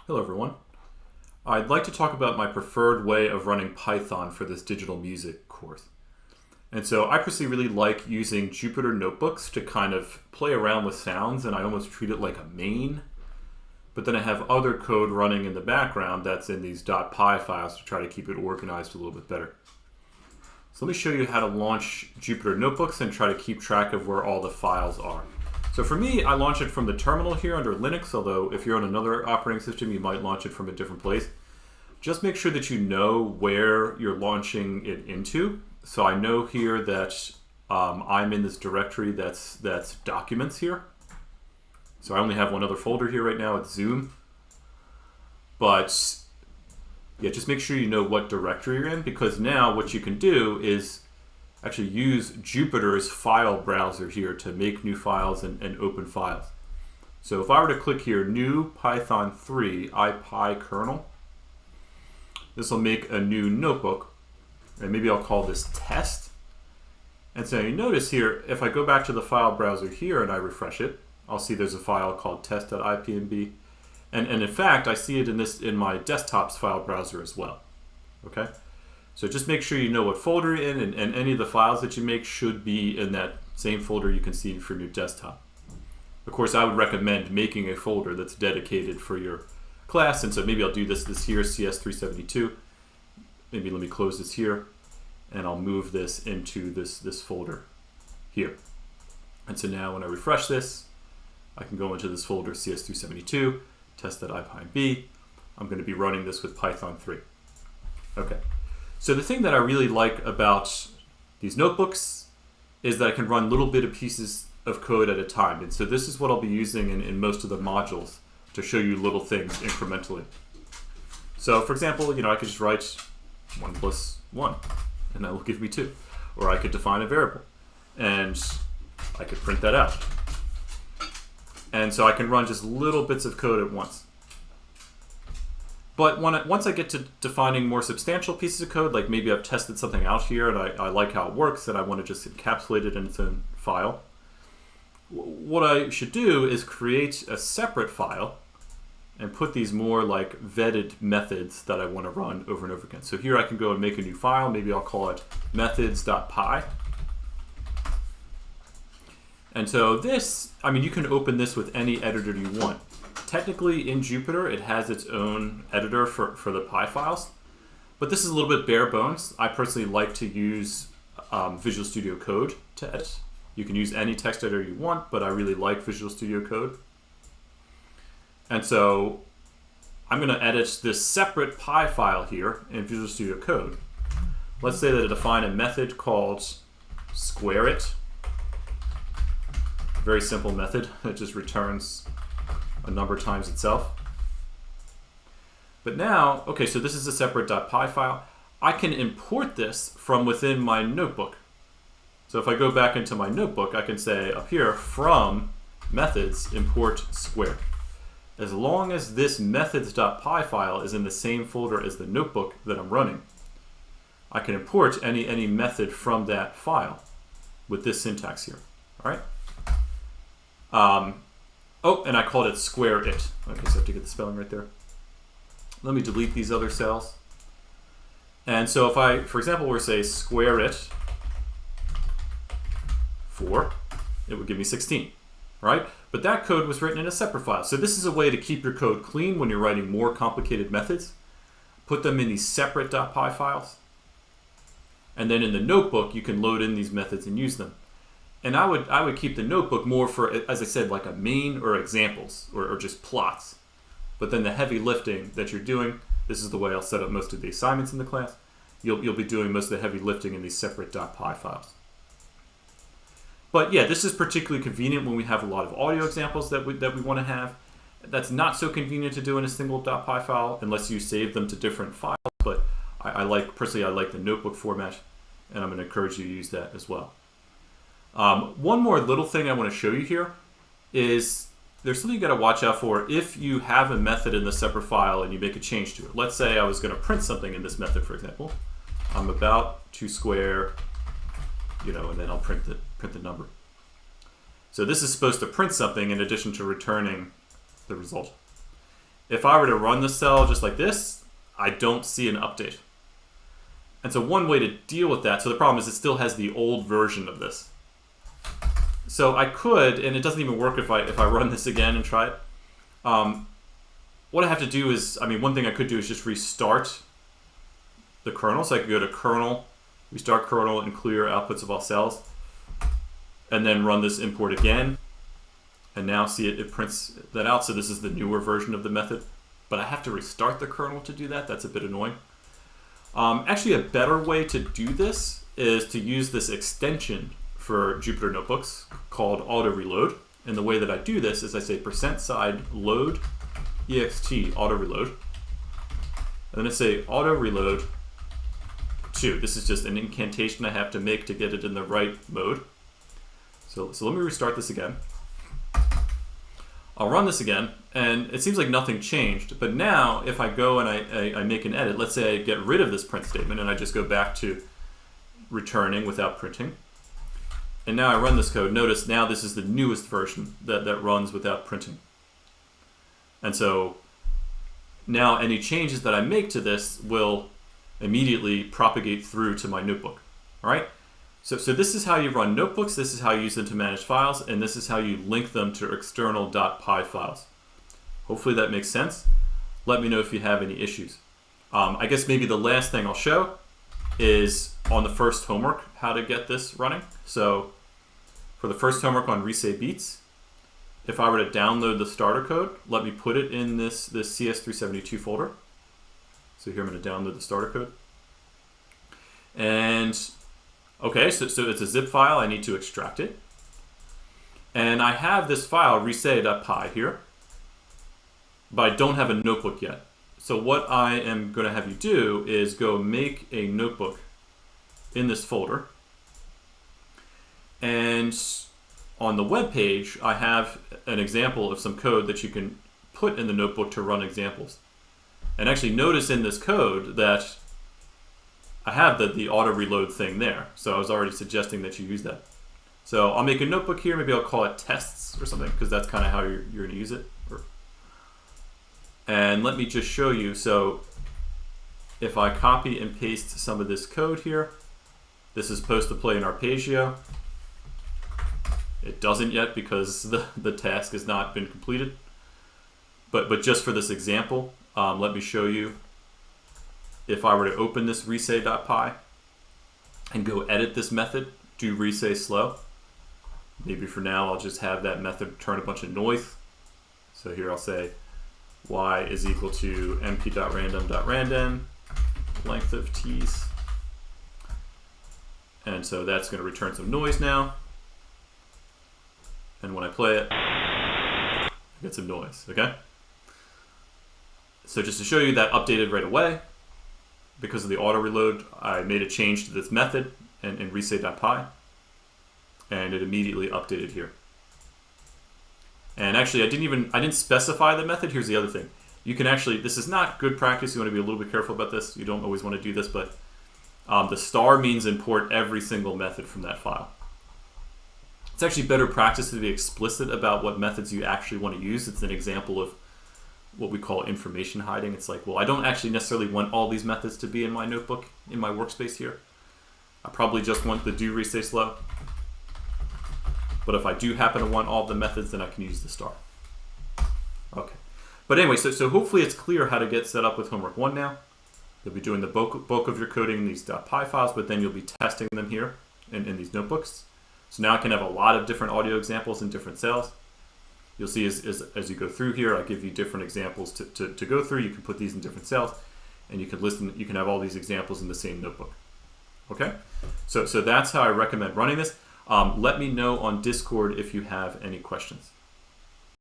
Hello everyone. I'd like to talk about my preferred way of running Python for this digital music course. And so I personally really like using Jupyter notebooks to kind of play around with sounds, and I almost treat it like a main. But then I have other code running in the background that's in these .py files to try to keep it organized a little bit better. So let me show you how to launch Jupyter notebooks and try to keep track of where all the files are. So for me, I launch it from the terminal here under Linux, although if you're on another operating system, you might launch it from a different place. Just make sure that you know where you're launching it into. So I know here that I'm in this directory that's documents here. So I only have one other folder here right now, it's Zoom. But yeah, just make sure you know what directory you're in, because now what you can do is actually use Jupyter's file browser here to make new files and open files. So if I were to click here, new Python 3 ipykernel, this will make a new notebook, and maybe I'll call this test. And so you notice here, if I go back to the file browser here and I refresh it, I'll see there's a file called test.ipnb. And in fact, I see it in my desktop's file browser as well. Okay? So just make sure you know what folder you're in, and any of the files that you make should be in that same folder you can see for your desktop. Of course, I would recommend making a folder that's dedicated for your class, and so maybe I'll do this here, CS372. Maybe let me close this here, and I'll move this into this folder here. And so now when I refresh this, I can go into this folder, CS372, test.ipynb. I'm going to be running this with Python 3. Okay. So the thing that I really like about these notebooks is that I can run little bit of pieces of code at a time. And so this is what I'll be using in most of the modules to show you little things incrementally. So for example, I could just write 1 plus 1, and that will give me 2. Or I could define a variable, and I could print that out. And so I can run just little bits of code at once. But once I get to defining more substantial pieces of code, like maybe I've tested something out here and I like how it works and I want to just encapsulate it in its own file, what I should do is create a separate file and put these more like vetted methods that I want to run over and over again. So here I can go and make a new file. Maybe I'll call it methods.py. And so this, you can open this with any editor you want. Technically, in Jupyter, it has its own editor for the Py files, but this is a little bit bare bones. I personally like to use Visual Studio Code to edit. You can use any text editor you want, but I really like Visual Studio Code. And so I'm going to edit this separate Py file here in Visual Studio Code. Let's say that I define a method called squareIt. Very simple method. It just returns a number times itself. But now, okay, so this is a separate .py file. I can import this from within my notebook. So if I go back into my notebook, I can say up here, from methods, import square. As long as this methods.py file is in the same folder as the notebook that I'm running, I can import any method from that file with this syntax here. All right? Oh, and I called it squareIt. Okay, so I have to get the spelling right there. Let me delete these other cells. And so if I, for example, were to say squareIt 4, it would give me 16, right? But that code was written in a separate file. So this is a way to keep your code clean when you're writing more complicated methods. Put them in these separate .py files. And then in the notebook, you can load in these methods and use them. And I would keep the notebook more for, as I said, like a main or examples or just plots. But then the heavy lifting that you're doing, this is the way I'll set up most of the assignments in the class. You'll be doing most of the heavy lifting in these separate .py files. But yeah, this is particularly convenient when we have a lot of audio examples that we want to have. That's not so convenient to do in a single .py file unless you save them to different files. But personally, I like the notebook format, and I'm going to encourage you to use that as well. One more little thing I want to show you here is there's something you got to watch out for if you have a method in the separate file and you make a change to it. Let's say I was going to print something in this method, for example. I'm about to square, and then I'll print the number. So this is supposed to print something in addition to returning the result. if I were to run the cell just like this, I don't see an update. And so one way to deal with that, so the problem is it still has the old version of this. So I could, and it doesn't even work if I run this again and try it. What I have to do is, I mean, one thing I could do is just restart the kernel. So I could go to kernel, restart kernel, and clear outputs of all cells, and then run this import again. And now see it prints that out. So this is the newer version of the method. But I have to restart the kernel to do that. That's a bit annoying. Actually, a better way to do this is to use this extension for Jupyter Notebooks called auto reload. And the way that I do this is I say %side load ext auto reload. And then I say auto reload 2. This is just an incantation I have to make to get it in the right mode. So let me restart this again. I'll run this again, and it seems like nothing changed. But now, if I go and I make an edit, let's say I get rid of this print statement, and I just go back to returning without printing. And now I run this code. Notice now this is the newest version that runs without printing. And so now any changes that I make to this will immediately propagate through to my notebook. All right? So this is how you run notebooks, this is how you use them to manage files, and this is how you link them to external .py files. Hopefully that makes sense. Let me know if you have any issues. I guess maybe the last thing I'll show is on the first homework, how to get this running. So for the first homework on Resay Beats, if I were to download the starter code, let me put it in this CS372 folder. So here I'm going to download the starter code. And okay, so it's a zip file. I need to extract it. And I have this file, resay.py here, but I don't have a notebook yet. So what I am going to have you do is go make a notebook in this folder. And on the web page, I have an example of some code that you can put in the notebook to run examples. And actually notice in this code that I have the auto reload thing there. So I was already suggesting that you use that. So I'll make a notebook here. Maybe I'll call it tests or something, because that's kind of how you're going to use it. And let me just show you. So if I copy and paste some of this code here, this is supposed to play in Arpeggio. It doesn't yet because the task has not been completed. But just for this example, let me show you. If I were to open this resay.py and go edit this method, do resay slow. Maybe for now I'll just have that method turn a bunch of noise. So here I'll say y is equal to mp.random.random, length of t's. And so that's going to return some noise now. And when I play it, I get some noise, okay? So just to show you that updated right away, because of the auto reload, I made a change to this method in resay.py, and it immediately updated here. And actually, I didn't specify the method. Here's the other thing. You can actually, this is not good practice. You want to be a little bit careful about this. You don't always want to do this, but the star means import every single method from that file. It's actually better practice to be explicit about what methods you actually want to use. It's an example of what we call information hiding. It's like, well, I don't actually necessarily want all these methods to be in my notebook, in my workspace here. I probably just want the do resay slow. But if I do happen to want all of the methods, then I can use the star. Okay. But anyway, so hopefully it's clear how to get set up with homework 1 now. You'll be doing the bulk of your coding in these .py files, but then you'll be testing them here in these notebooks. So now I can have a lot of different audio examples in different cells. You'll see as you go through here, I give you different examples to go through. You can put these in different cells, and you can listen. You can have all these examples in the same notebook. Okay, so that's how I recommend running this. Let me know on Discord if you have any questions.